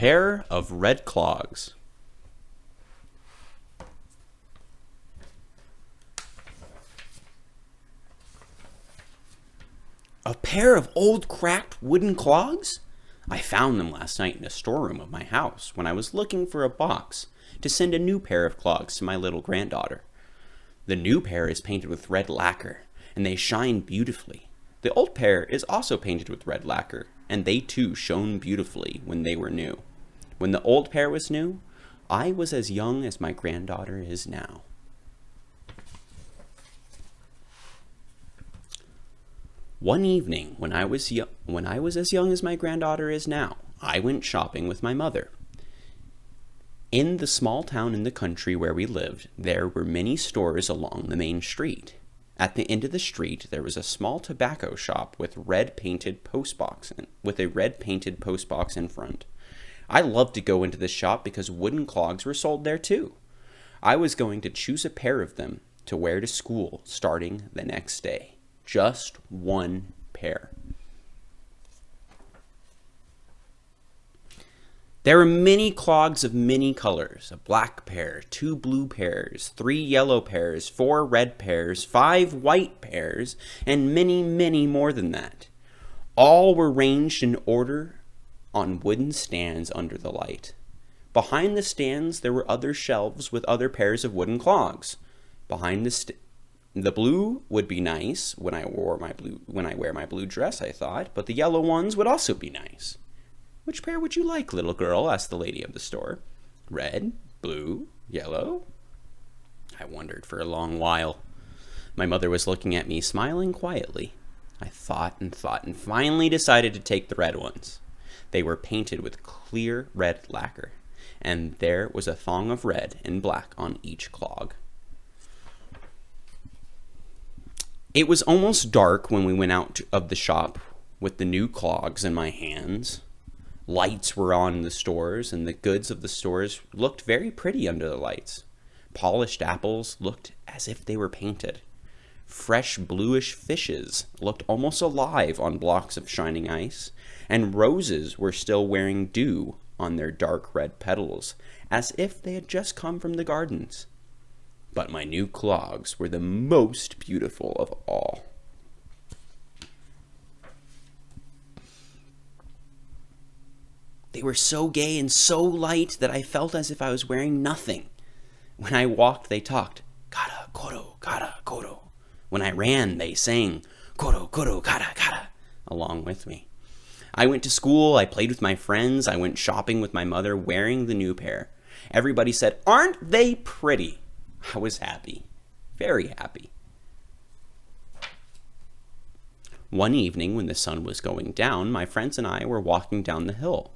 pair of red clogs. A pair of old cracked wooden clogs? I found them last night in a storeroom of my house when I was looking for a box to send a new pair of clogs to my little granddaughter. The new pair is painted with red lacquer, and they shine beautifully. The old pair is also painted with red lacquer, and they too shone beautifully when they were new. When the old pair was new, I was as young as my granddaughter is now. One evening, when I was as young as my granddaughter is now, I went shopping with my mother. In the small town in the country where we lived, there were many stores along the main street. At the end of the street, there was a small tobacco shop with a red painted postbox in front. I loved to go into this shop because wooden clogs were sold there too. I was going to choose a pair of them to wear to school starting the next day. Just one pair. There were many clogs of many colors, a black pair, 2 blue pairs, 3 yellow pairs, 4 red pairs, 5 white pairs, and many, many more than that. All were ranged in order on wooden stands under the light. Behind the stands there were other shelves with other pairs of wooden clogs. Behind the blue would be nice when I wear my blue dress, I thought, but the yellow ones would also be nice. Which pair would you like, little girl? Asked the lady of the store. Red, blue, yellow? I wondered for a long while. My mother was looking at me, smiling quietly. I thought and finally decided to take the red ones. They were painted with clear red lacquer, and there was a thong of red and black on each clog. It was almost dark when we went out of the shop with the new clogs in my hands. Lights were on in the stores, and the goods of the stores looked very pretty under the lights. Polished apples looked as if they were painted. Fresh bluish fishes looked almost alive on blocks of shining ice, and roses were still wearing dew on their dark red petals, as if they had just come from the gardens. But my new clogs were the most beautiful of all. They were so gay and so light that I felt as if I was wearing nothing. When I walked, they talked, kara, koro, kara, koro. When I ran, they sang, koro, koro, kara, kara, along with me. I went to school, I played with my friends, I went shopping with my mother wearing the new pair. Everybody said, "Aren't they pretty?" I was happy, very happy. One evening when the sun was going down, my friends and I were walking down the hill.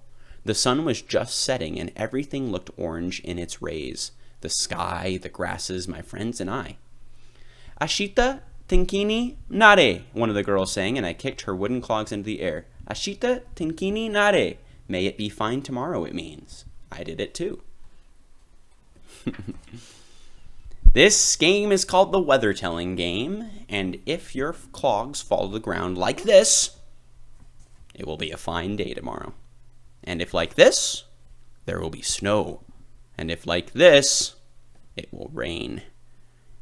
The sun was just setting and everything looked orange in its rays. The sky, the grasses, my friends and I. Ashita tenkini nare, one of the girls sang, and I kicked her wooden clogs into the air. Ashita tenkini nare, may it be fine tomorrow, it means. I did it too. This game is called the weather telling game, and if your clogs fall to the ground like this, it will be a fine day tomorrow. And if like this, there will be snow. And if like this, it will rain.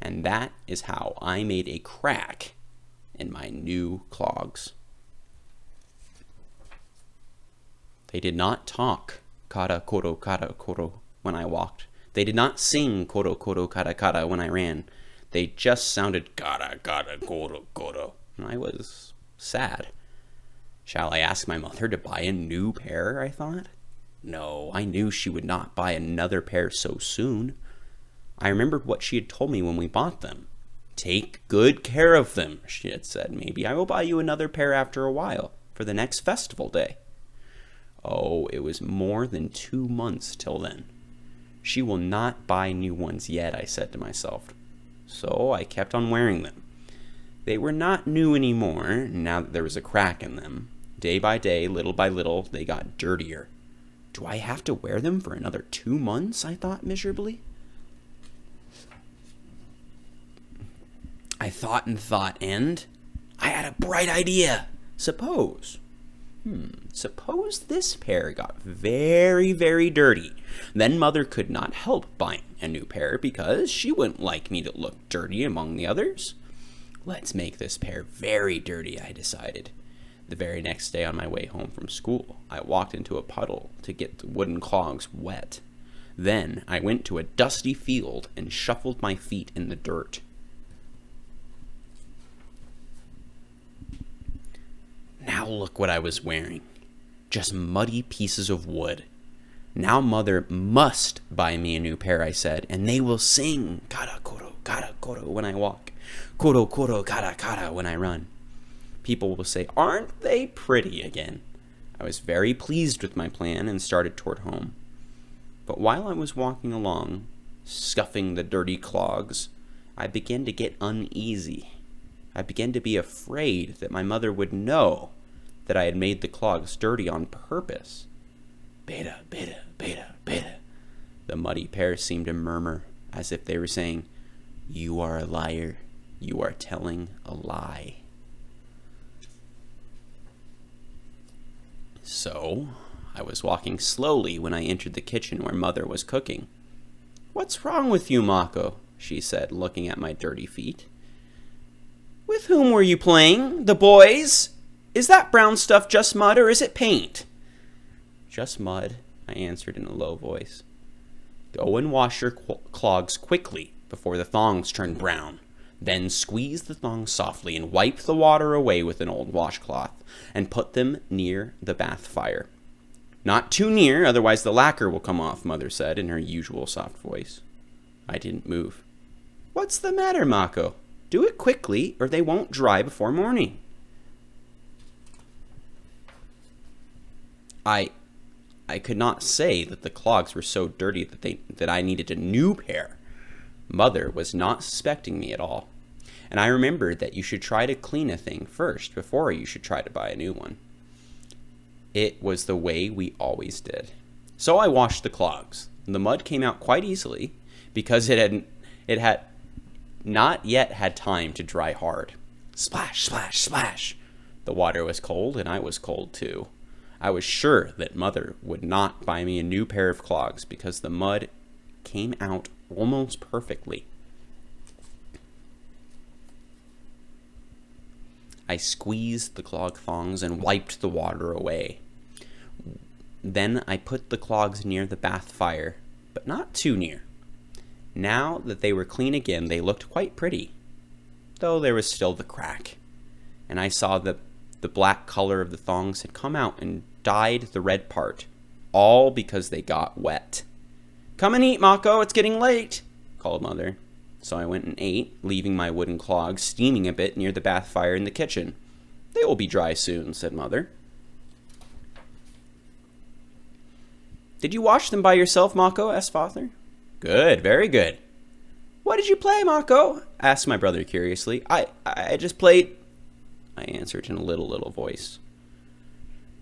And that is how I made a crack in my new clogs. They did not talk kara koro when I walked. They did not sing koro koro kara kara when I ran. They just sounded kara kara koro koro. And I was sad. Shall I ask my mother to buy a new pair, I thought? No, I knew she would not buy another pair so soon. I remembered what she had told me when we bought them. Take good care of them, she had said. Maybe I will buy you another pair after a while, for the next festival day. Oh, it was more than 2 months till then. She will not buy new ones yet, I said to myself. So I kept on wearing them. They were not new anymore, now that there was a crack in them. Day by day, little by little, they got dirtier. Do I have to wear them for another 2 months? I thought miserably. I thought and I had a bright idea. Suppose Suppose this pair got very, very dirty. Then Mother could not help buying a new pair because she wouldn't like me to look dirty among the others. Let's make this pair very dirty, I decided. The very next day on my way home from school, I walked into a puddle to get the wooden clogs wet. Then I went to a dusty field and shuffled my feet in the dirt. Now look what I was wearing. Just muddy pieces of wood. Now Mother must buy me a new pair, I said, and they will sing kara koro when I walk, koro kara when I run. People will say, aren't they pretty again? I was very pleased with my plan and started toward home. But while I was walking along, scuffing the dirty clogs, I began to get uneasy. I began to be afraid that my mother would know that I had made the clogs dirty on purpose. Beta, beta, beta, beta. The muddy pair seemed to murmur, as if they were saying, you are a liar. You are telling a lie. So, I was walking slowly when I entered the kitchen where Mother was cooking. What's wrong with you, Mako? She said, looking at my dirty feet. With whom were you playing? The boys? Is that brown stuff just mud or is it paint? Just mud, I answered in a low voice. Go and wash your clogs quickly before the thongs turn brown. Then squeeze the thongs softly and wipe the water away with an old washcloth and put them near the bath fire. Not too near, otherwise the lacquer will come off, Mother said in her usual soft voice. I didn't move. What's the matter, Mako? Do it quickly or they won't dry before morning. I could not say that the clogs were so dirty that I needed a new pair. Mother was not suspecting me at all, and I remembered that you should try to clean a thing first before you should try to buy a new one. It was the way we always did. So I washed the clogs. The mud came out quite easily because it had not yet had time to dry hard. Splash, splash, splash. The water was cold and I was cold too. I was sure that Mother would not buy me a new pair of clogs because the mud came out almost perfectly. I squeezed the clog thongs and wiped the water away. Then I put the clogs near the bath fire, but not too near. Now that they were clean again, they looked quite pretty, though there was still the crack, and I saw that the black color of the thongs had come out and dyed the red part, all because they got wet. Come and eat, Mako, it's getting late, called Mother. So I went and ate, leaving my wooden clogs steaming a bit near the bath fire in the kitchen. They will be dry soon, said Mother. Did you wash them by yourself, Mako? Asked Father. Good, very good. What did you play, Mako? Asked my brother curiously. I just played, I answered in a little voice.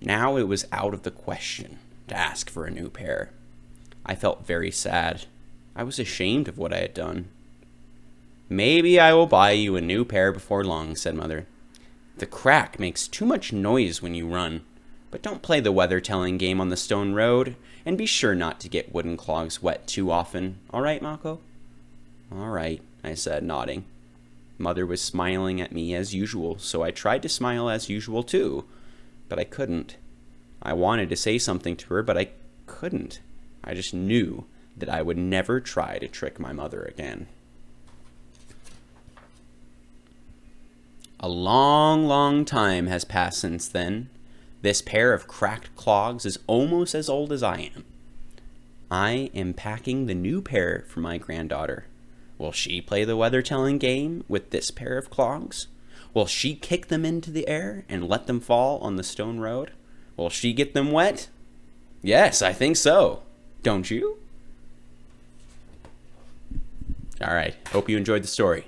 Now it was out of the question to ask for a new pair. I felt very sad. I was ashamed of what I had done. Maybe I will buy you a new pair before long, said Mother. The crack makes too much noise when you run, but don't play the weather-telling game on the stone road, and be sure not to get wooden clogs wet too often. All right, Mako? All right, I said, nodding. Mother was smiling at me as usual, so I tried to smile as usual too, but I couldn't. I wanted to say something to her, but I couldn't. I just knew that I would never try to trick my mother again. A long time has passed since then. This pair of cracked clogs is almost as old as I am. I am packing the new pair for my granddaughter. Will she play the weather-telling game with this pair of clogs? Will she kick them into the air and let them fall on the stone road? Will she get them wet? Yes, I think so. Don't you? All right. Hope you enjoyed the story.